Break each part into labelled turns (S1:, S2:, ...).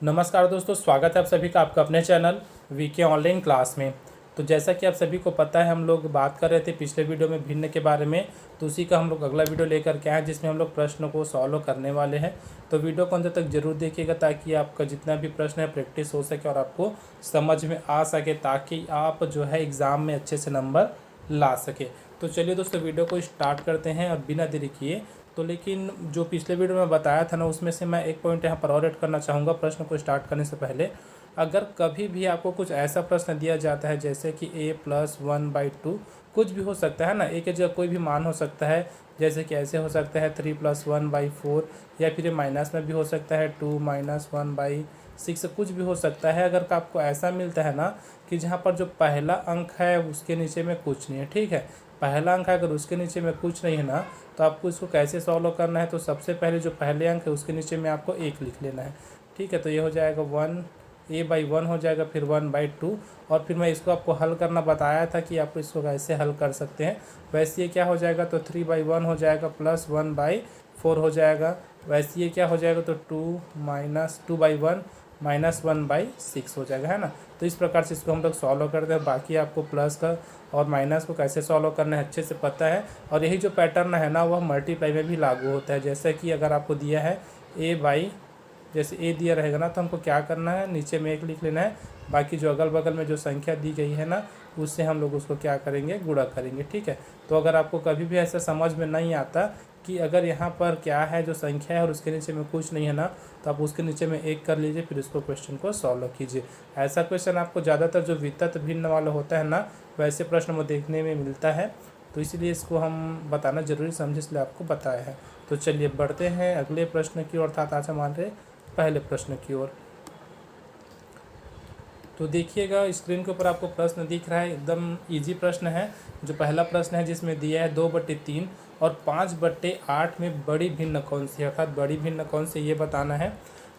S1: नमस्कार दोस्तों, स्वागत है आप सभी का आपका अपने चैनल वीके ऑनलाइन क्लास में। तो जैसा कि आप सभी को पता है, हम लोग बात कर रहे थे पिछले वीडियो में भिन्न के बारे में। तो उसी का हम लोग अगला वीडियो लेकर के आए जिसमें हम लोग प्रश्न को सॉल्व करने वाले हैं। तो वीडियो को अंत तक जरूर देखिएगा ताकि आपका जितना भी प्रश्न है प्रैक्टिस हो सके और आपको समझ में आ सके, ताकि आप जो है एग्ज़ाम में अच्छे से नंबर ला सके। तो चलिए दोस्तों, वीडियो को स्टार्ट करते हैं और बिना देरी किए। तो लेकिन जो पिछले वीडियो में बताया था ना, उसमें से मैं एक पॉइंट यहाँ पर और ऐड करना चाहूँगा प्रश्न को स्टार्ट करने से पहले। अगर कभी भी आपको कुछ ऐसा प्रश्न दिया जाता है जैसे कि a+1/2, कुछ भी हो सकता है ना, ए की जगह कोई भी मान हो सकता है, जैसे कि ऐसे हो सकता है 3+1/4, या फिर माइनस में भी हो सकता है 2-1/6, कुछ भी हो सकता है। अगर आपको ऐसा मिलता है ना कि जहाँ पर जो पहला अंक है उसके नीचे में कुछ नहीं है, ठीक है, पहला अंक है अगर उसके नीचे में कुछ नहीं है ना, तो आपको इसको कैसे सॉल्व करना है। तो सबसे पहले जो पहले अंक है उसके नीचे में आपको 1 लिख लेना है, ठीक है। तो ये हो जाएगा 1a/1 हो जाएगा, फिर 1/2। और फिर मैं इसको आपको हल करना बताया था कि आप इसको कैसे हल कर सकते हैं। वैसे ये क्या हो जाएगा, तो 3/1 हो जाएगा प्लस 1/4 हो जाएगा। वैसे ये क्या हो जाएगा, तो 2-2/1 -1/6 हो जाएगा, है ना। तो इस प्रकार से इसको हम लोग सॉल्व करते हैं। बाकी आपको प्लस का और माइनस को कैसे सॉल्व करना है अच्छे से पता है। और यही जो पैटर्न है ना, वह मल्टीप्लाई में भी लागू होता है। जैसे कि अगर आपको दिया है जैसे ए दिया रहेगा ना, तो हमको क्या करना है, नीचे में 1 लिख लेना है। बाकी जो अगल बगल में जो संख्या दी गई है ना, उससे हम लोग उसको क्या करेंगे, गुणा करेंगे, ठीक है। तो अगर आपको कभी भी ऐसा समझ में नहीं आता कि अगर यहाँ पर क्या है जो संख्या है और उसके नीचे में कुछ नहीं है ना, तो आप उसके नीचे में 1 कर लीजिए, फिर उसको क्वेश्चन को सॉल्व कीजिए। ऐसा क्वेश्चन आपको ज़्यादातर जो वितत भिन्न वाला होता है ना, वैसे प्रश्न वो देखने में मिलता है। तो इसीलिए इसको हम बताना जरूरी समझे, इसलिए आपको बताया है। तो चलिए बढ़ते हैं अगले प्रश्न की ओर, अर्थात आज हमारे पहले प्रश्न की ओर। तो देखिएगा स्क्रीन के ऊपर आपको प्रश्न दिख रहा है, एकदम इजी प्रश्न है। जो पहला प्रश्न है जिसमें दिया है 2/3 और 5/8 में बड़ी भिन्न कौन सी है, अर्थात बड़ी भिन्न कौन सी ये बताना है।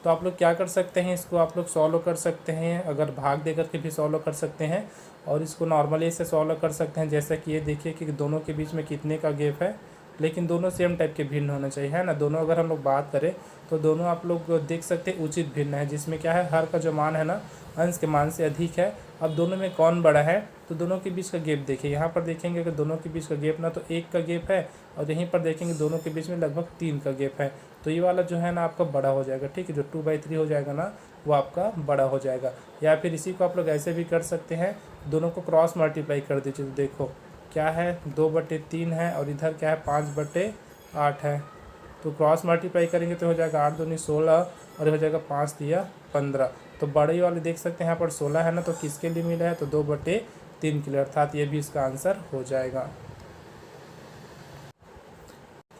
S1: तो आप लोग क्या कर सकते हैं, इसको आप लोग सॉल्व कर सकते हैं, अगर भाग देकर के भी सॉल्व कर सकते हैं, और इसको नॉर्मली से सॉल्व कर सकते हैं। जैसे कि ये देखिए कि दोनों के बीच में कितने का गैप है, लेकिन दोनों सेम टाइप के भिन्न होने चाहिए, है ना। दोनों अगर हम लोग बात करें तो दोनों आप लोग देख सकते हैं उचित भिन्न है, जिसमें क्या है, हर का जो मान है ना अंश के मान से अधिक है। अब दोनों में कौन बड़ा है, तो दोनों के बीच का गैप देखिए। यहाँ पर देखेंगे कि दोनों के बीच का गैप ना तो 1 का गैप है, और यहीं पर देखेंगे दोनों के बीच में लगभग 3 का गैप है। तो ये वाला जो है ना आपका बड़ा हो जाएगा, ठीक है। जो 2/3 हो जाएगा ना, वो आपका बड़ा हो जाएगा। या फिर इसी को आप लोग ऐसे भी कर सकते हैं, दोनों को क्रॉस मल्टीप्लाई कर दीजिए। तो देखो क्या है, 2/3 है और इधर क्या है 5/8 है। तो क्रॉस मल्टीप्लाई करेंगे तो हो जाएगा 8 दूनी 16, और हो जाएगा 5 दिया 15। तो बड़े वाले देख सकते हैं यहाँ पर 16 है ना, तो किसके लिए मिला है, तो 2/3 के लिए, अर्थात ये भी इसका आंसर हो जाएगा।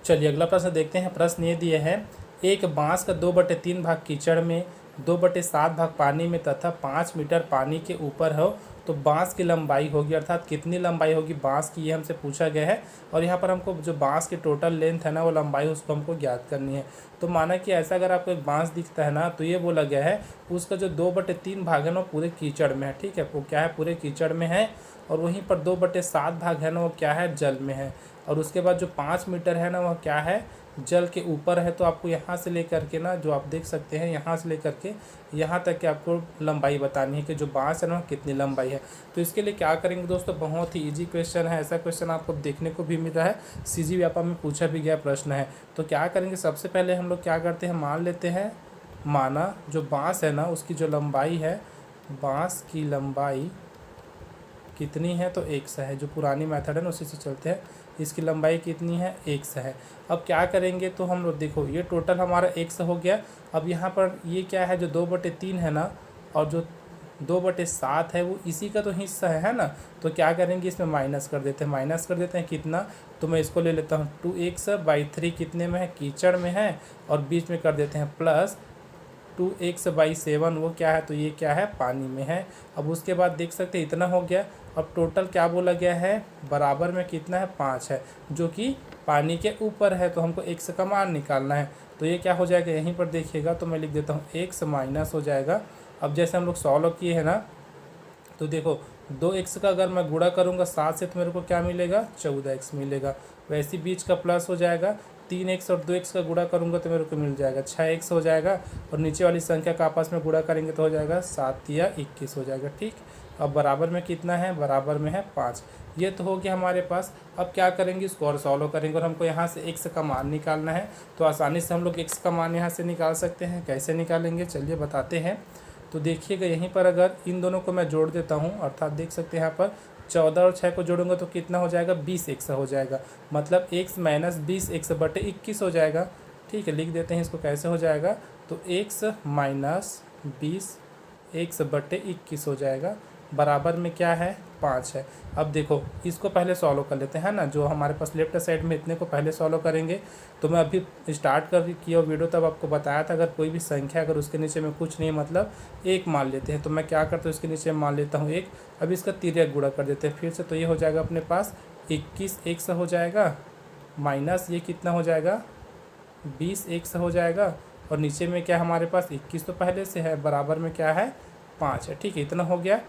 S1: चलिए अगला प्रश्न देखते हैं। प्रश्न ये दिए है, एक बांस का 2/3 भाग कीचड़ में, 2/7 भाग पानी में तथा 5 मीटर पानी के ऊपर हो, तो बांस की लंबाई होगी, अर्थात कितनी लंबाई होगी बांस की, ये हमसे पूछा गया है। और यहाँ पर हमको जो बांस की टोटल लेंथ है ना, वो लंबाई उसको हमको ज्ञात करनी है। तो माना कि ऐसा अगर आपको एक बांस दिखता है ना, तो ये बोला गया है उसका जो 2/3 भाग है ना, वो पूरे कीचड़ में है, ठीक है। वो क्या है, पूरे कीचड़ में है। और वहीं पर 2/7 भाग है ना, वो क्या है, जल में है। और उसके बाद जो 5 मीटर है ना, वह क्या है, जल के ऊपर है। तो आपको यहाँ से लेकर के ना, जो आप देख सकते हैं, यहाँ से लेकर के यहाँ तक के आपको लंबाई बतानी है कि जो बांस है ना कितनी लंबाई है। तो इसके लिए क्या करेंगे दोस्तों, बहुत ही इजी क्वेश्चन है। ऐसा क्वेश्चन आपको देखने को भी मिल रहा है, सीजी व्यापा में पूछा भी गया प्रश्न है। तो क्या करेंगे, सबसे पहले हम लोग क्या करते हैं, मान लेते हैं, माना जो बांस है ना उसकी जो लंबाई है, बांस की लंबाई कितनी है, तो 1 है। जो पुरानी मेथड है ना उसी से चलते हैं। इसकी लंबाई कितनी है, 1 है। अब क्या करेंगे, तो हम लोग देखो ये टोटल हमारा 1 हो गया। अब यहाँ पर ये क्या है, जो 2/3 है ना, और जो 2/7 है वो इसी का तो हिस्सा है ना। तो क्या करेंगे, इसमें माइनस कर देते हैं। माइनस कर देते हैं कितना, तो मैं इसको ले लेता हूँ 2x/3 कितने में है, कीचड़ में है। और बीच में कर देते हैं प्लस 2x/7, वो क्या है, तो ये क्या है, पानी में है। अब उसके बाद देख सकते हैं इतना हो गया। अब टोटल क्या बोला गया है, बराबर में कितना है, 5 है, जो कि पानी के ऊपर है। तो हमको x का मान निकालना है। तो ये क्या हो जाएगा, यहीं पर देखिएगा, तो मैं लिख देता हूँ x माइनस हो जाएगा। अब जैसे हम लोग सॉल्व किए हैं ना, तो देखो 2x का अगर मैं गुणा करूँगा 7 से, तो मेरे को क्या मिलेगा, 14x मिलेगा। वैसे बीच का प्लस हो जाएगा, 3x और 2x का गुणा करूँगा तो मेरे को मिल जाएगा 6x हो जाएगा, और नीचे वाली संख्या का आपस में गुणा करेंगे तो हो जाएगा 7 या 21 हो जाएगा। ठीक, अब बराबर में कितना है, बराबर में है 5। ये तो हो गया हमारे पास। अब क्या करेंगे, इसको और सॉल्व करेंगे, और हमको यहाँ से x का मान निकालना है। तो आसानी से हम लोग x का मान यहाँ से निकाल सकते हैं। कैसे निकालेंगे चलिए बताते हैं। तो देखिएगा यहीं पर अगर इन दोनों को मैं जोड़ देता हूँ, अर्थात देख सकते हैं यहाँ पर 14 और 6 को जोड़ूंगा तो कितना हो जाएगा, 20x हो जाएगा। मतलब x माइनस 20x बटे 21 हो जाएगा। ठीक है, लिख देते हैं इसको, कैसे हो जाएगा, तो x माइनस 20x बटे 21 हो जाएगा, बराबर में क्या है, 5 है। अब देखो इसको पहले सॉल्व कर लेते हैं ना, जो हमारे पास लेफ्ट साइड में इतने को पहले सॉल्व करेंगे। तो मैं अभी स्टार्ट कर किया वीडियो तब आपको बताया था, अगर कोई भी संख्या अगर उसके नीचे में कुछ नहीं मतलब 1 मान लेते हैं, तो मैं क्या करता हूँ, इसके नीचे मान लेता हूँ 1। अब इसका तिर्यक गुणा कर देते हैं फिर से, तो ये हो जाएगा अपने पास 21x हो जाएगा, माइनस ये कितना हो जाएगा, 20x हो जाएगा, और नीचे में क्या हमारे पास 21 तो पहले से है, बराबर में क्या है, 5 है। ठीक है, इतना हो गया।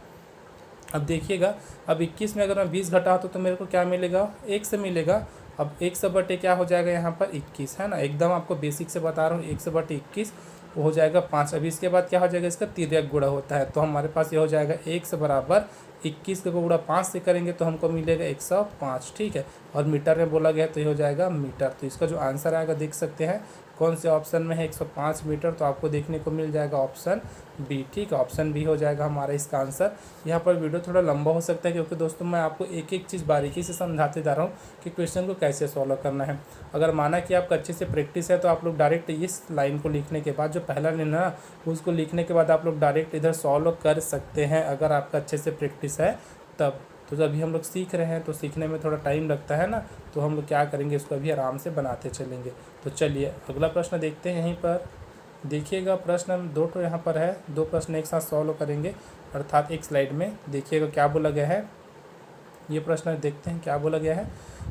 S1: अब देखिएगा, अब 21 में अगर मैं 20 घटाऊँ तो मेरे को क्या मिलेगा, 1 से मिलेगा। अब 1 से बटे क्या हो जाएगा यहाँ पर 21 है ना, एकदम आपको बेसिक से बता रहा हूँ, 1 से बटे 21 वो हो जाएगा 5। अभी इसके बाद क्या हो जाएगा, इसका तिर्यक गुणा होता है, तो हमारे पास ये हो जाएगा 1 से बराबर 21 का गुणा 5 से करेंगे तो हमको मिलेगा 105। ठीक है, और मीटर में बोला गया तो ये हो जाएगा मीटर। तो इसका जो आंसर आएगा देख सकते हैं कौन से ऑप्शन में है, 105 मीटर, तो आपको देखने को मिल जाएगा ऑप्शन बी। ठीक है, ऑप्शन बी हो जाएगा हमारा इसका आंसर। यहाँ पर वीडियो थोड़ा लंबा हो सकता है क्योंकि दोस्तों मैं आपको एक एक चीज़ बारीकी से समझाते जा रहा हूँ कि क्वेश्चन को कैसे सॉल्व करना है। अगर माना कि आपका अच्छे से प्रैक्टिस है तो आप लोग डायरेक्ट इस लाइन को लिखने के बाद, जो पहला लाइन है ना, उसको लिखने के बाद आप लोग डायरेक्ट इधर सॉल्व कर सकते हैं, अगर आपका अच्छे से प्रैक्टिस है तब। तो अभी हम लोग सीख रहे हैं तो सीखने में थोड़ा टाइम लगता है ना, तो हम लोग क्या करेंगे, इसको अभी आराम से बनाते चलेंगे। तो चलिए अगला प्रश्न देखते हैं। यहीं पर देखिएगा प्रश्न 2 तो यहाँ पर है, 2 प्रश्न एक साथ सॉल्व करेंगे, अर्थात एक स्लाइड में। देखिएगा क्या बोला गया है, ये प्रश्न देखते हैं क्या बोला गया है।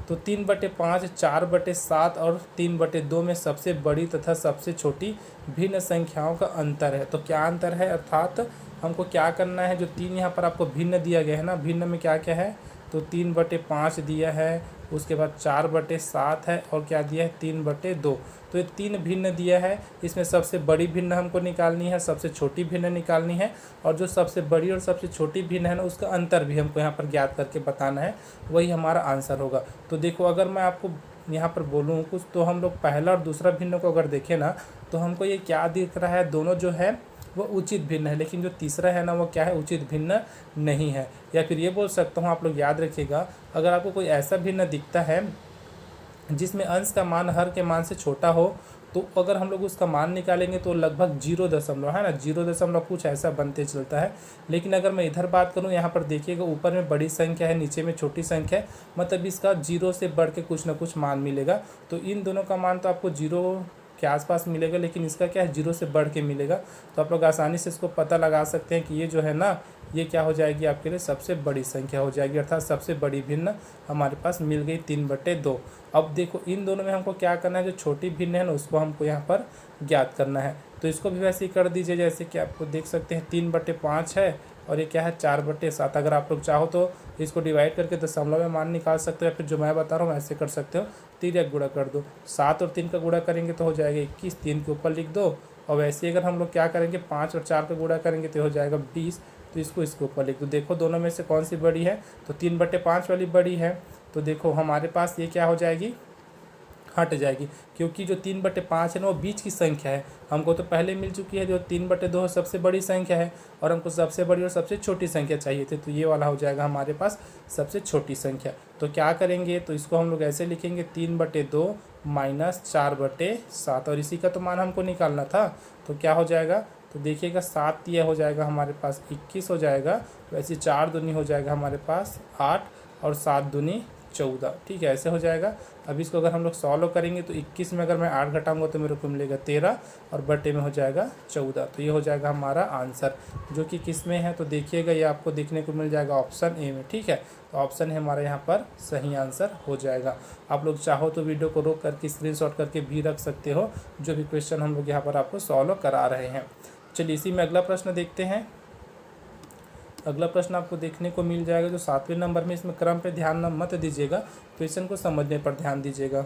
S1: तो 3/5, 4/7 और 3/2 में सबसे बड़ी तथा सबसे छोटी भिन्न संख्याओं का अंतर है। तो क्या अंतर है, अर्थात हमको क्या करना है, जो 3 यहाँ पर आपको भिन्न दिया गया है ना, भिन्न में क्या क्या है, तो 3/5 दिया है, उसके बाद 4/7 है, और क्या दिया है, 3/2। तो ये 3 भिन्न दिया है, इसमें सबसे बड़ी भिन्न हमको निकालनी है, सबसे छोटी भिन्न निकालनी है, और जो सबसे बड़ी और सबसे छोटी भिन्न है ना, उसका अंतर भी हमको यहाँ पर ज्ञात करके बताना है, वही हमारा आंसर होगा। तो देखो अगर मैं आपको यहाँ पर बोलूँ कुछ, तो हम लोग पहला और दूसरा भिन्न को अगर देखें ना, तो हमको ये क्या दिख रहा है, दोनों जो है वो उचित भिन्न है, लेकिन जो तीसरा है ना वो क्या है, उचित भिन्न नहीं है। या फिर ये बोल सकता हूँ, आप लोग याद रखिएगा, अगर आपको कोई ऐसा भिन्न दिखता है जिसमें अंश का मान हर के मान से छोटा हो, तो अगर हम लोग उसका मान निकालेंगे तो लगभग 0 है ना, 0 कुछ ऐसा बनते चलता है। लेकिन अगर मैं इधर बात करूं, यहाँ पर देखिएगा ऊपर में बड़ी संख्या है, नीचे में छोटी संख्या है, मतलब इसका 0 से बढ़ के कुछ ना कुछ मान मिलेगा। तो इन दोनों का मान तो आपको 0 के आसपास मिलेगा, लेकिन इसका क्या है, 0 से बढ़ के मिलेगा। तो आप लोग आसानी से इसको पता लगा सकते हैं कि ये जो है ना, ये क्या हो जाएगी, आपके लिए सबसे बड़ी संख्या हो जाएगी, अर्थात सबसे बड़ी भिन्न हमारे पास मिल गई 3/2। अब देखो इन दोनों में हमको क्या करना है, जो छोटी भिन्न है ना उसको हमको यहाँ पर ज्ञात करना है। तो इसको भी वैसे ही कर दीजिए, जैसे कि आपको देख सकते हैं 3/5 है, और ये क्या है, 4/7। अगर आप लोग चाहो तो इसको डिवाइड करके दशमलव में मान निकाल सकते हो, या फिर जो मैं बता रहा हूँ ऐसे कर सकते हो, तिर्यक गुणा कर दो। 7 और 3 का गुणा करेंगे तो हो जाएगा 21, 3 के ऊपर लिख दो। और वैसे ही अगर हम लोग क्या करेंगे, 5 और 4 का गुणा करेंगे तो हो जाएगा 20, तो इसको इसके ऊपर लिख दो। देखो दोनों में से कौन सी बड़ी है, तो 3/5 वाली बड़ी है। तो देखो हमारे पास ये क्या हो जाएगी, हट जाएगी, क्योंकि जो 3/5 है ना वो बीच की संख्या है, हमको तो पहले मिल चुकी है। जो 3/2 सबसे बड़ी संख्या है, और हमको सबसे बड़ी और सबसे छोटी संख्या चाहिए थी, तो ये वाला हो जाएगा हमारे पास सबसे छोटी संख्या। तो क्या करेंगे, तो इसको हम लोग ऐसे लिखेंगे, 3/2 माइनस 4/7, और इसी का तो मान हमको निकालना था। तो क्या हो जाएगा, तो देखिएगा 7 यह हो जाएगा हमारे पास 21 हो जाएगा, वैसे 4 दूनी हो जाएगा हमारे पास 8, और 7 दूनी 14। ठीक है, ऐसे हो जाएगा। अब इसको अगर हम लोग सॉल्व करेंगे तो 21 में अगर मैं 8 घटाऊंगा तो मेरे को मिलेगा 13, और बटे में हो जाएगा 14। तो ये हो जाएगा हमारा आंसर, जो कि किस में है, तो देखिएगा ये आपको देखने को मिल जाएगा ऑप्शन ए में। ठीक है, तो ऑप्शन है हमारा यहाँ पर सही आंसर हो जाएगा। आप लोग चाहो तो वीडियो को रोक करके स्क्रीनशॉट करके भी रख सकते हो, जो भी क्वेश्चन हम लोग यहाँ पर आपको सॉल्व करा रहे हैं। चलिए इसी में अगला प्रश्न देखते हैं। अगला प्रश्न आपको देखने को मिल जाएगा जो 7वें नंबर में, इसमें क्रम पे ध्यान मत दीजिएगा, क्वेश्चन को समझने पर ध्यान दीजिएगा।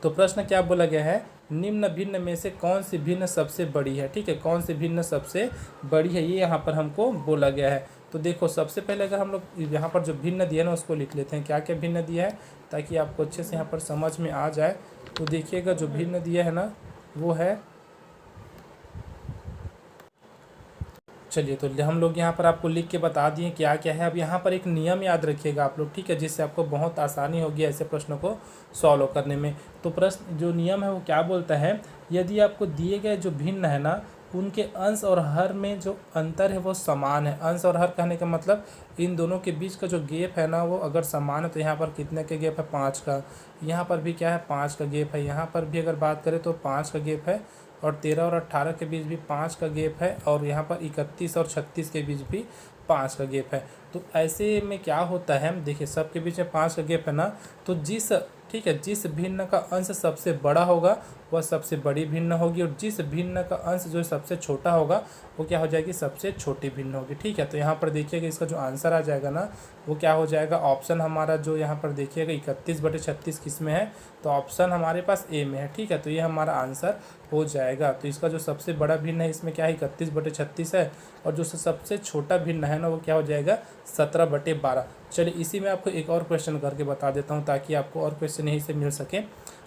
S1: तो प्रश्न क्या बोला गया है, निम्न भिन्न में से कौन सी भिन्न सबसे बड़ी है। ठीक है, कौन सी भिन्न सबसे बड़ी है, ये यहाँ पर हमको बोला गया है। तो देखो सबसे पहले अगर हम लोग यहाँ पर जो भिन्न दिया है ना उसको लिख लेते हैं, क्या क्या भिन्न दिया है, ताकि आपको अच्छे से यहाँ पर समझ में आ जाए। तो देखिएगा जो भिन्न दिया है ना वो है, चलिए तो हम लोग यहाँ पर आपको लिख के बता दिए क्या क्या है। अब यहाँ पर एक नियम याद रखिएगा आप लोग, ठीक है, जिससे आपको बहुत आसानी होगी ऐसे प्रश्नों को सॉल्व करने में। तो प्रश्न जो नियम है वो क्या बोलता है, यदि आपको दिए गए जो भिन्न है ना उनके अंश और हर में जो अंतर है वो समान है। अंश और हर कहने का मतलब इन दोनों के बीच का जो गैप है ना वो अगर समान है, तो यहाँ पर कितने का गैप है, 5 का। यहाँ पर भी क्या है, 5 का गैप है। यहाँ पर भी अगर बात करें तो 5 का गैप है, और 13 और 18 के बीच भी 5 का गैप है, और यहाँ पर 31 और 36 के बीच भी 5 का गैप है। तो ऐसे में क्या होता है, देखिए सबके बीच में 5 का गैप है ना, तो ठीक है, जिस भिन्न का अंश सबसे बड़ा होगा वह सबसे बड़ी भिन्न होगी, और जिस भिन्न का अंश जो सबसे छोटा होगा वो क्या हो जाएगी, सबसे छोटी भिन्न होगी। ठीक है, तो यहाँ पर देखिएगा इसका जो आंसर आ जाएगा ना वो क्या हो जाएगा, ऑप्शन हमारा जो यहाँ पर देखिएगा 31/36 किस में है, तो ऑप्शन हमारे पास ए में है। ठीक है, तो ये हमारा आंसर हो जाएगा। तो इसका जो सबसे बड़ा भिन्न है इसमें क्या है, 31/36 है, और जो सबसे छोटा भिन्न है ना वो क्या हो जाएगा, 17/12। चलिए इसी में आपको एक और क्वेश्चन करके बता देता हूँ ताकि आपको और क्वेश्चन यहीं से मिल सके।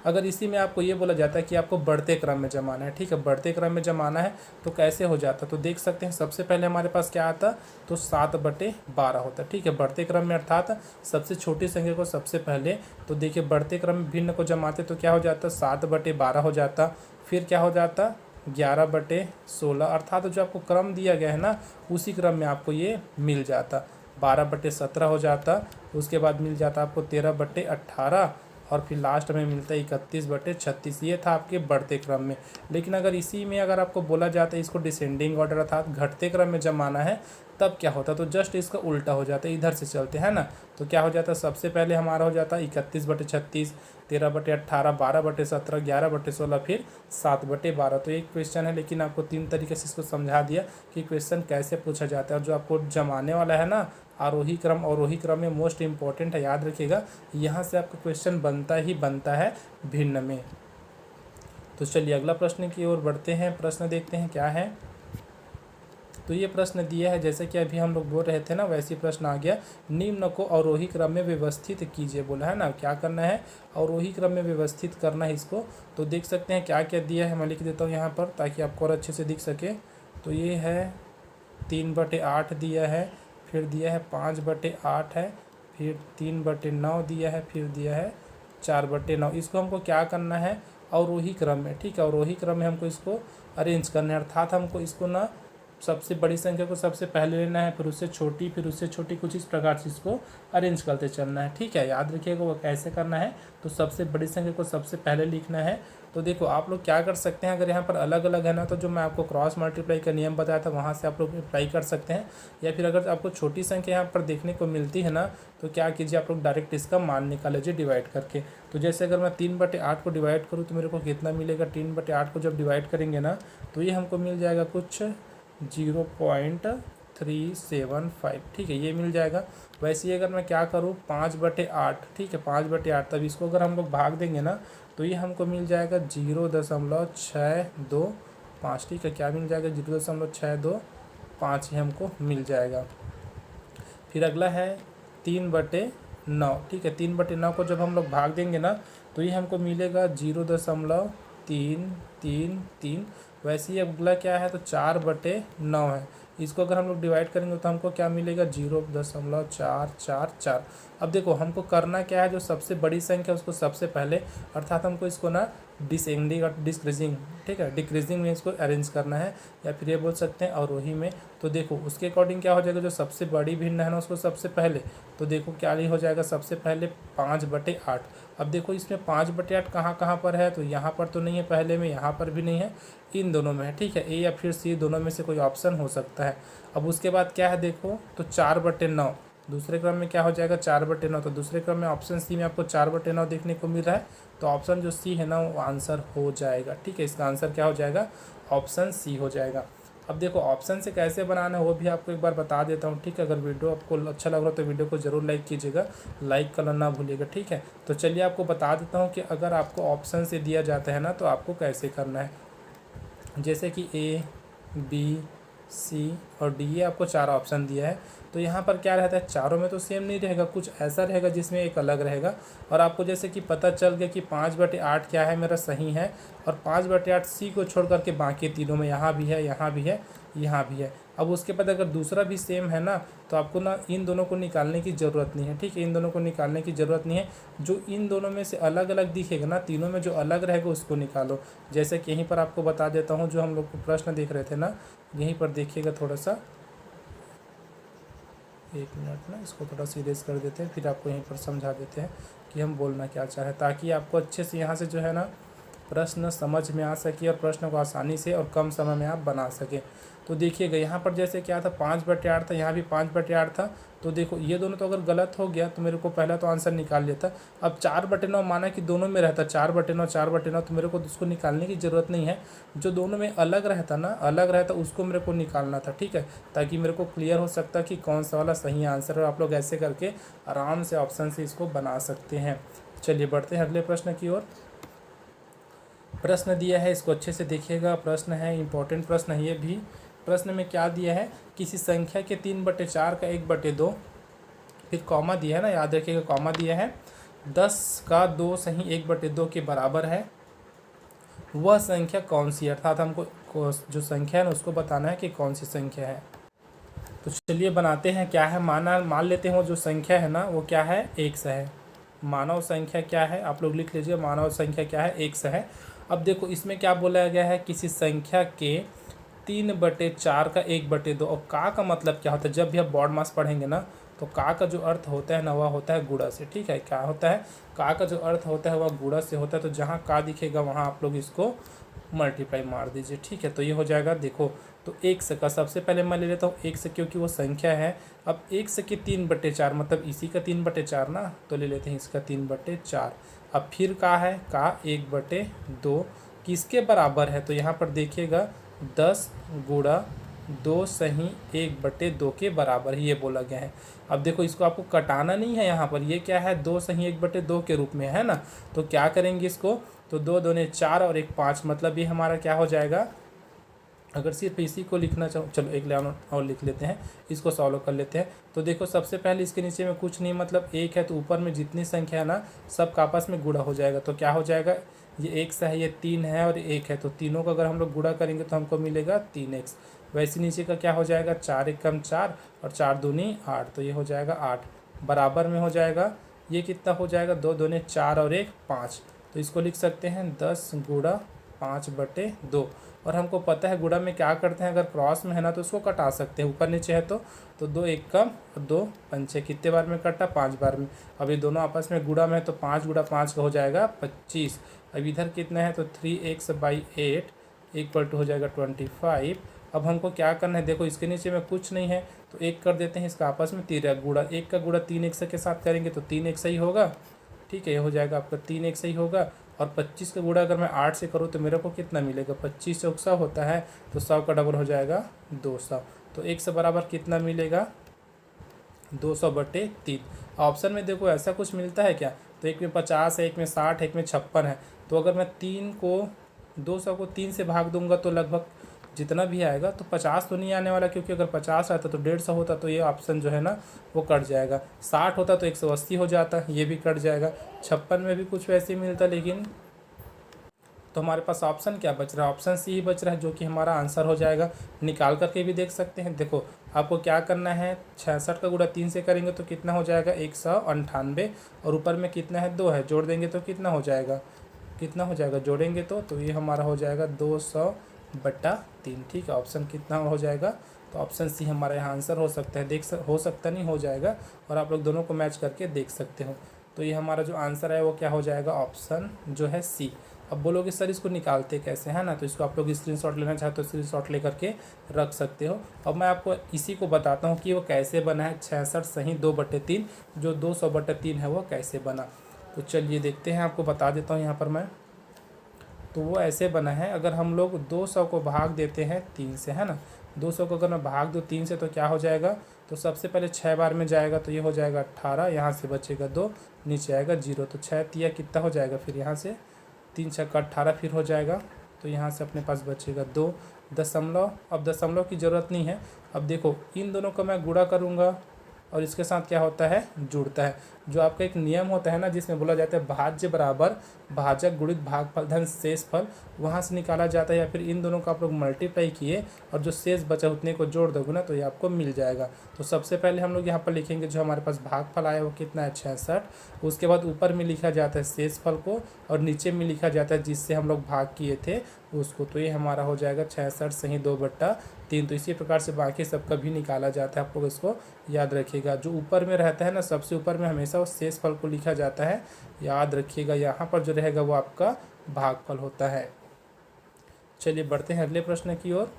S1: अगर इसी में आपको ये बोला जाता है कि आपको बढ़ते क्रम में जमाना है, ठीक है, बढ़ते क्रम में जमाना है तो कैसे हो जाता, तो देख सकते हैं सबसे पहले हमारे पास क्या आता, तो 7/12 होता है। ठीक है, बढ़ते क्रम में अर्थात सबसे छोटी संख्या को सबसे पहले, तो देखिए बढ़ते क्रम में भिन्न को जमाते तो क्या हो जाता, 7/12 हो जाता। फिर क्या हो जाता, 11/16, अर्थात जो आपको क्रम दिया गया है ना उसी क्रम में आपको ये मिल जाता। 12/17 हो जाता, उसके बाद मिल जाता आपको 13/18, और फिर लास्ट में मिलता है 31/36। ये था आपके बढ़ते क्रम में। लेकिन अगर इसी में अगर आपको बोला जाता है इसको डिसेंडिंग ऑर्डर अर्थात घटते क्रम में जमाना है, तब क्या होता, तो जस्ट इसका उल्टा हो जाता है, इधर से चलते हैं ना, तो क्या हो जाता, सबसे पहले हमारा हो जाता 31/36, 13/18, 12/17, 11/16, फिर 7/12। तो एक क्वेश्चन है, लेकिन आपको 3 तरीके से इसको समझा दिया कि क्वेश्चन कैसे पूछा जाता है। और जो आपको जमाने वाला है ना आरोही क्रम अवरोही क्रम में मोस्ट इंपॉर्टेंट है, याद रखिएगा, यहाँ से आपका क्वेश्चन बनता ही बनता है भिन्न में। तो चलिए अगला प्रश्न की ओर बढ़ते हैं, प्रश्न देखते हैं क्या है। तो ये प्रश्न दिया है, जैसे कि अभी हम लोग बोल रहे थे ना वैसे प्रश्न आ गया, निम्न को अवरोही क्रम में व्यवस्थित कीजिए, बोला है ना, क्या करना है, अवरोही क्रम में व्यवस्थित करना है इसको। तो देख सकते हैं क्या क्या दिया है, मैं लिख देता हूँ यहाँ पर ताकि आपको और अच्छे से दिख सके। तो ये है 3/8 दिया है, फिर दिया है 5/8 है, फिर 3/9 दिया है, फिर दिया है 4/9। इसको हमको क्या करना है, अवरोही क्रम में, ठीक है, अवरोही क्रम में हमको इसको अरेंज करना है, अर्थात हमको इसको ना सबसे बड़ी संख्या को सबसे पहले लेना है, फिर उससे छोटी, फिर उससे छोटी, कुछ इस प्रकार से इसको अरेंज करते चलना है। ठीक है, याद रखिएगा वो कैसे करना है, तो सबसे बड़ी संख्या को सबसे पहले लिखना है। तो देखो आप लोग क्या कर सकते हैं, अगर यहाँ पर अलग अलग है ना तो जो मैं आपको क्रॉस मल्टीप्लाई का नियम बताया था वहाँ से आप लोग अप्लाई कर सकते हैं, या फिर अगर आपको छोटी संख्या यहाँ पर देखने को मिलती है ना तो क्या कीजिए, आप लोग डायरेक्ट इसका मान निकाल लीजिए डिवाइड करके। तो जैसे अगर मैं 3/8 को डिवाइड करूँ तो मेरे को कितना मिलेगा, 3/8 को जब डिवाइड करेंगे ना तो ये हमको मिल जाएगा कुछ 0.375। ठीक है, ये मिल जाएगा। वैसे ही अगर मैं क्या करूँ 5/8, ठीक है, 5/8, तब इसको अगर हम लोग भाग देंगे ना तो ये हमको मिल जाएगा 0.625। ठीक है, क्या मिल जाएगा, 0.625 ही हमको मिल जाएगा। फिर अगला है 3/9। ठीक है, 3/9 को जब हम लोग भाग देंगे ना तो ये हमको मिलेगा 0.333। वैसे ही अगला क्या है, तो 4/9 है, इसको अगर हम लोग डिवाइड करेंगे तो हमको क्या मिलेगा, 0.444। अब देखो हमको करना क्या है, जो सबसे बड़ी संख्या उसको सबसे पहले, अर्थात हमको इसको ना डिसेंडिंग और डिक्रीजिंग, ठीक है, डिक्रीजिंग में इसको अरेंज करना है, या फिर ये बोल सकते हैं अवरोही में। तो देखो उसके अकॉर्डिंग क्या हो जाएगा, जो सबसे बड़ी भिन्न है ना उसको सबसे पहले, तो देखो क्या हो जाएगा, सबसे पहले 5/8। अब देखो इसमें 5/8 कहाँ कहाँ पर है, तो यहाँ पर तो नहीं है पहले में, यहाँ पर भी नहीं है, इन दोनों में है। ठीक है, ए या फिर सी दोनों में से कोई ऑप्शन हो सकता है। अब उसके बाद क्या है देखो, तो 4/9 दूसरे क्रम में क्या हो जाएगा, 4/9। तो दूसरे क्रम में ऑप्शन सी में आपको 4/9 देखने को मिल रहा है, तो ऑप्शन जो सी है ना वो आंसर हो जाएगा। ठीक है, इसका आंसर क्या हो जाएगा, ऑप्शन सी हो जाएगा। अब देखो ऑप्शन से कैसे बनाना है वो भी आपको एक बार बता देता हूँ, ठीक है। अगर वीडियो आपको अच्छा लग रहा हो तो वीडियो को ज़रूर लाइक कीजिएगा, लाइक करना ना भूलिएगा, ठीक है। तो चलिए आपको बता देता हूँ कि अगर आपको ऑप्शन से दिया जाता है ना तो आपको कैसे करना है। जैसे कि ए, बी, सी और डी, ये आपको 4 ऑप्शन दिया है। तो यहाँ पर क्या रहता है, चारों में तो सेम नहीं रहेगा, कुछ ऐसा रहेगा जिसमें एक अलग रहेगा। और आपको जैसे कि पता चल गया कि 5/8 क्या है मेरा सही है, और 5/8 सी को छोड़ करके बाकी तीनों में यहाँ भी है, यहाँ भी है, यहाँ भी है। अब उसके बाद अगर दूसरा भी सेम है ना तो आपको ना इन दोनों को निकालने की ज़रूरत नहीं है, ठीक है। इन दोनों को निकालने की ज़रूरत नहीं है, जो इन दोनों में से अलग अलग दिखेगा ना, तीनों में जो अलग रहेगा उसको निकालो। जैसे कि यहीं पर आपको बता देता हूँ, जो हम लोग को प्रश्न देख रहे थे ना, यहीं पर देखिएगा थोड़ा सा, 1 मिनट ना, इसको थोड़ा सीरियस कर देते हैं, फिर आपको यहीं पर समझा देते हैं कि हम बोलना क्या चाह रहे हैं, ताकि आपको अच्छे से यहाँ से जो है ना प्रश्न समझ में आ सके और प्रश्न को आसानी से और कम समय में आप बना सकें। तो देखिएगा यहाँ पर जैसे क्या था, 5/8 था, यहाँ भी 5/8 था। तो देखो ये दोनों तो अगर गलत हो गया तो मेरे को पहला तो आंसर निकाल लेता। अब 4/9 माना कि दोनों में रहता, 4/9 4/9, तो मेरे को उसको निकालने की ज़रूरत नहीं है। जो दोनों में अलग रहता ना, अलग रहता, उसको मेरे को निकालना था, ठीक है, ताकि मेरे को क्लियर हो सकता कि कौन सा वाला सही आंसर है। आप लोग ऐसे करके आराम से ऑप्शन से इसको बना सकते हैं। चलिए बढ़ते हैं अगले प्रश्न की ओर। प्रश्न दिया है, इसको अच्छे से देखिएगा, प्रश्न है, इंपॉर्टेंट प्रश्न है ये भी। प्रश्न में क्या दिया है, किसी संख्या के 3/4 का 1/2, फिर कॉमा दिया है ना, याद रखिएगा कॉमा दिया है, 10 का 2 सही 1/2 के बराबर है, वह संख्या कौन सी है। अर्थात हमको जो संख्या है ना उसको बताना है कि कौन सी संख्या है। तो चलिए बनाते हैं, क्या है, मान लेते हैं वो जो संख्या है ना वो क्या है, 100 है। मानव संख्या क्या है, आप लोग लिख लीजिए, मानव संख्या क्या है, 100 है। अब देखो इसमें क्या बोला गया है, किसी संख्या के 3/4 का 1/2, और का मतलब क्या होता है, जब भी आप बॉड मास पढ़ेंगे ना तो का जो अर्थ होता है ना वह होता है गुणा से, ठीक है। क्या होता है, का जो अर्थ होता है वह गुणा से होता है। तो जहाँ का दिखेगा वहाँ आप लोग इसको मल्टीप्लाई मार दीजिए, ठीक है। तो ये हो जाएगा, देखो तो 100 का सबसे पहले मैं ले लेता हूँ 100, क्योंकि वो संख्या है। अब 100 के 3/4 मतलब इसी का 3/4 ना, तो ले लेते हैं इसका 3/4। अब फिर का है, का 1/2 किसके बराबर है, तो यहाँ पर देखिएगा 10 गुणा 2 सही 1/2 के बराबर ही ये बोला गया है। अब देखो इसको आपको कटाना नहीं है, यहाँ पर ये क्या है, 2 सही 1/2 के रूप में है ना। तो क्या करेंगे इसको, तो 2 दूने 4 और 1 5, मतलब ये हमारा क्या हो जाएगा। अगर सिर्फ इसी को लिखना चाहो, चलो एक लाइन और लिख लेते हैं, इसको सॉल्व कर लेते हैं। तो देखो सबसे पहले इसके नीचे में कुछ नहीं, मतलब 1 है, तो ऊपर में जितनी संख्या है ना सब का आपस में गुणा हो जाएगा। तो क्या हो जाएगा, ये 1 है, ये 3 है और 1 है, तो तीनों का अगर हम लोग गुणा करेंगे तो हमको मिलेगा 3x। वैसे नीचे का क्या हो जाएगा, 4 1 कम 4 और 4 दूनी 8, तो ये हो जाएगा 8। बराबर में हो जाएगा, ये कितना हो जाएगा, 2 दूने 4 और 1 5। तो इसको लिख सकते हैं 10 गुणा 5/2। और हमको पता है गुणा में क्या करते हैं, अगर क्रॉस में है ना तो उसको कटा सकते हैं, ऊपर नीचे है तो 2 1 कम और 2 5 कितने बार में कटा, 5 बार में। अब ये दोनों आपस में गुणा में है तो 5 गुणा 5 का हो जाएगा 25। अब इधर कितना है, तो 3x/8 इक्वल टू हो जाएगा 25। अब हमको क्या करना है, देखो इसके नीचे में कुछ नहीं है तो 1 कर देते हैं, इसका आपस में 3 गुणा, 1 का गुणा 3x के साथ करेंगे तो 3x ही होगा, ठीक है। ये हो जाएगा आपका 3x ही होगा। और 25 का गुणा अगर मैं 8 से करूँ तो मेरे को कितना मिलेगा, 25 से 100 होता है, तो 100 का डबल हो जाएगा 200। तो 100 बराबर कितना मिलेगा, 200/3। ऑप्शन में देखो ऐसा कुछ मिलता है क्या, तो एक में 50 है, एक में 60 है, एक में 56 है। तो अगर मैं 200 को 3 से भाग दूंगा तो लगभग जितना भी आएगा, तो 50 तो नहीं आने वाला, क्योंकि अगर 50 आता तो 150 होता, तो ये ऑप्शन जो है ना वो कट जाएगा। 60 होता तो 180 हो जाता, ये भी कट जाएगा। 56 में भी कुछ वैसे ही मिलता, लेकिन तो हमारे पास ऑप्शन क्या बच रहा है, ऑप्शन सी ही बच रहा है, जो कि हमारा आंसर हो जाएगा। निकाल करके भी देख सकते हैं। देखो आपको क्या करना है, 66 का गुणा 3 से करेंगे तो कितना हो जाएगा, 198, और ऊपर में कितना है, 2 है, जोड़ देंगे तो कितना हो जाएगा, जोड़ेंगे तो ये हमारा हो जाएगा 200/3, ठीक है। ऑप्शन कितना हो जाएगा, तो ऑप्शन सी हमारा यहाँ आंसर हो सकता है। हो सकता नहीं, हो जाएगा, और आप लोग दोनों को मैच करके देख सकते हो। तो ये हमारा जो आंसर है वो क्या हो जाएगा, ऑप्शन जो है सी। अब बोलोगे सर इसको निकालते कैसे, है ना, तो इसको आप लोग स्क्रीनशॉट लेना चाहते हो स्क्रीनशॉट ले करके रख सकते हो। अब मैं आपको इसी को बताता हूँ कि वो कैसे बना है, 66 सही 2/3, जो 200/3 है वो कैसे बना। तो चलिए देखते हैं, आपको बता देता हूँ यहाँ पर मैं। तो वो ऐसे बना है, अगर हम लोग 200 को भाग देते हैं 3 से, है ना, 200 को अगर मैं भाग दूँ 3 से तो क्या हो जाएगा, तो सबसे पहले 6 बार में जाएगा तो ये हो जाएगा 18, यहाँ से बचेगा 2, नीचे आएगा 0, तो 6 तिया कितना हो जाएगा, फिर यहाँ से 3 छक्का 18 फिर हो जाएगा, तो यहाँ से अपने पास बचेगा 2 दशमलव। अब दशमलव की ज़रूरत नहीं है, अब देखो इन दोनों को मैं गुणा करूँगा और इसके साथ क्या होता है, जुड़ता है। जो आपका एक नियम होता है ना, जिसमें बोला जाता है भाज्य बराबर भाजक गुणित भागफल धन शेषफल, वहाँ से निकाला जाता है, या फिर इन दोनों को आप लोग मल्टीप्लाई किए और जो शेष बचा उतने को जोड़ दोगे ना तो ये आपको मिल जाएगा। तो सबसे पहले हम लोग यहाँ पर लिखेंगे जो हमारे पास भागफल आया वो कितना है, 66। उसके बाद ऊपर में लिखा जाता है शेषफल को और नीचे में लिखा जाता है जिससे हम लोग भाग किए थे उसको, तो ये हमारा हो जाएगा 66 सही 2/3। तो इसी प्रकार से बाकी सब का भी निकाला जाता है, आप लोग इसको याद रखिएगा। जो ऊपर में रहता है ना, सबसे ऊपर में हमेशा उस शेषफल को लिखा जाता है, याद रखिएगा। यहाँ पर जो रहेगा वो आपका भागफल होता है। चलिए बढ़ते हैं अगले प्रश्न की ओर।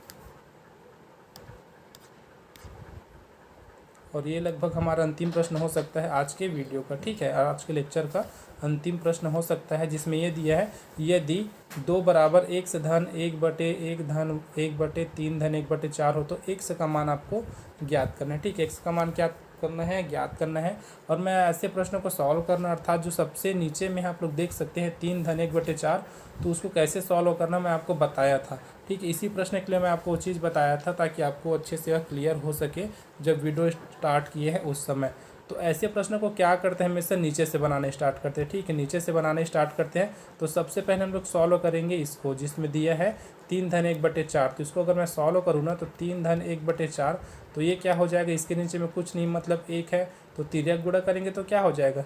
S1: और ये लगभग हमारा अंतिम प्रश्न हो सकता है आज के वीडियो का, ठीक है, आज के लेक्चर का अंतिम प्रश्न हो सकता है, जिसमें ये दिया है यदि 2 बराबर x धन 1/1 धन 1/3 धन 1/4 हो तो x का मान आपको ज्ञात करना है, ठीक है, x का मान क्या करना है, ज्ञात करना है। और मैं ऐसे प्रश्नों को सॉल्व करना, अर्थात जो सबसे नीचे में आप लोग देख सकते हैं 3 धन 1/4, तो उसको कैसे सॉल्व करना मैं आपको बताया था, ठीक है। इसी प्रश्न के लिए मैं आपको वो चीज़ बताया था ताकि आपको अच्छे से क्लियर हो सके जब वीडियो स्टार्ट किए हैं उस समय। तो ऐसे प्रश्नों को क्या करते हैं, हमेशा नीचे से बनाने स्टार्ट करते हैं, ठीक है, नीचे से बनाने स्टार्ट करते हैं। तो सबसे पहले हम लोग सॉल्व करेंगे इसको, जिसमें दिया है 3 धन 1/4, तो इसको अगर मैं सॉल्व करूँ ना तो 3 धन 1/4, तो ये क्या हो जाएगा, इसके नीचे में कुछ नहीं मतलब 1 है, तो तिर्यक गुणा करेंगे तो क्या हो जाएगा,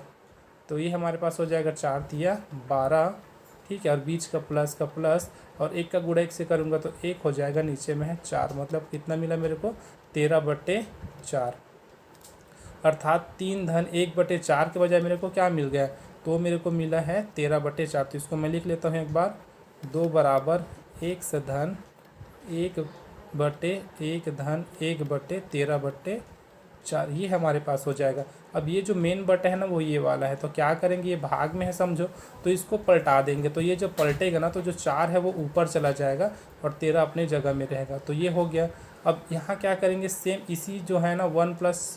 S1: तो ये हमारे पास हो जाएगा 4 तिया 12, ठीक है, और बीच का प्लस और 1 का गुणा 1 से करूँगा तो 1 हो जाएगा, नीचे में है 4, मतलब कितना मिला मेरे को 13/4, अर्थात 3 धन 1/4 के बजाय मेरे को क्या मिल गया, तो मेरे को मिला है 13/4। तो इसको मैं लिख लेता हूँ एक बार, 2 बराबर x धन 1/1 धन 1/13/4, ये हमारे पास हो जाएगा। अब ये जो मेन बटा है ना वो ये वाला है, तो क्या करेंगे, ये भाग में है समझो, तो इसको पलटा देंगे, तो ये जब पलटेगा ना तो जो 4 है वो ऊपर चला जाएगा और 13 अपने जगह में रहेगा, तो ये हो गया। अब यहाँ क्या करेंगे, सेम इसी जो है ना 1 प्लस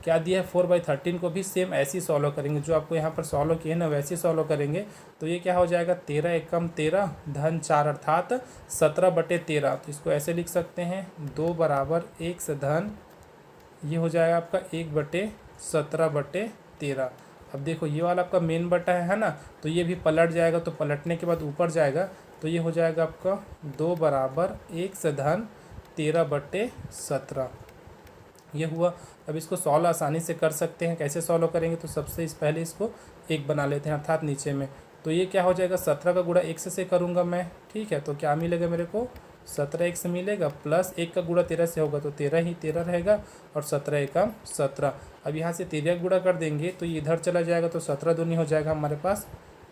S1: क्या दिया है 4/13 को भी सेम ऐसे ही सॉल्व करेंगे, जो आपको यहाँ पर सॉल्व किए ना वैसे ही सॉल्व करेंगे। तो ये क्या हो जाएगा, 13 एकम 13 धन 4 अर्थात 17/13। तो इसको ऐसे लिख सकते हैं, 2 बराबर x धन, ये हो जाएगा आपका 1/17/13। अब देखो ये वाला आपका मेन बटा है ना, तो ये भी पलट जाएगा, तो पलटने के बाद ऊपर जाएगा, तो ये हो जाएगा आपका 2 बराबर x धन 13/17, ये हुआ। अब इसको सॉल्व आसानी से कर सकते हैं, कैसे सॉल्व करेंगे, तो सबसे पहले इसको 1 बना लेते हैं, अर्थात नीचे में, तो ये क्या हो जाएगा 17 का गुणा x से करूँगा मैं, ठीक है, तो क्या मिलेगा मेरे को 17x मिलेगा, प्लस 1 का गुणा 13 से होगा तो 13 ही 13 रहेगा, और 17 एकम 17। अब यहाँ से 13 गुणा कर देंगे तो ये इधर चला जाएगा, तो 17 दूनी हो जाएगा हमारे पास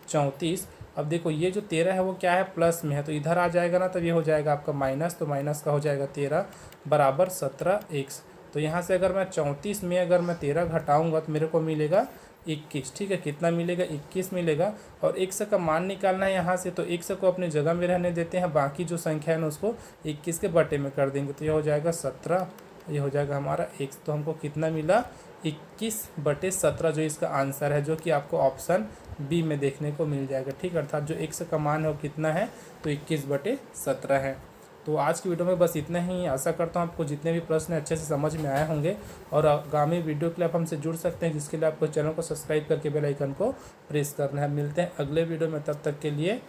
S1: 34। अब देखो ये जो 13 है वो क्या है, प्लस में है, तो इधर आ जाएगा ना, तब ये हो जाएगा आपका माइनस, तो माइनस का हो जाएगा 13 बराबर 17x। तो यहाँ से अगर मैं 34 में अगर मैं 13 घटाऊँगा तो मेरे को मिलेगा 21, ठीक है, कितना मिलेगा 21 मिलेगा। और x का मान निकालना है यहाँ से, तो x को अपने जगह में रहने देते हैं, बाकी जो संख्या है ना उसको 21 के बटे में कर देंगे, तो ये हो जाएगा 17, ये हो जाएगा हमारा x। तो हमको कितना मिला 21/17, जो इसका आंसर है, जो कि आपको ऑप्शन बी में देखने को मिल जाएगा, ठीक, अर्थात जो x का मान है वो कितना है, तो 21/17 है। तो आज की वीडियो में बस इतना ही। आशा करता हूँ आपको जितने भी प्रश्न अच्छे से समझ में आए होंगे, और आगामी वीडियो के लिए आप हमसे जुड़ सकते हैं, जिसके लिए आपको चैनल को सब्सक्राइब करके बेल आइकन को प्रेस करना है। मिलते हैं अगले वीडियो में, तब तक के लिए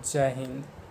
S1: जय हिंद।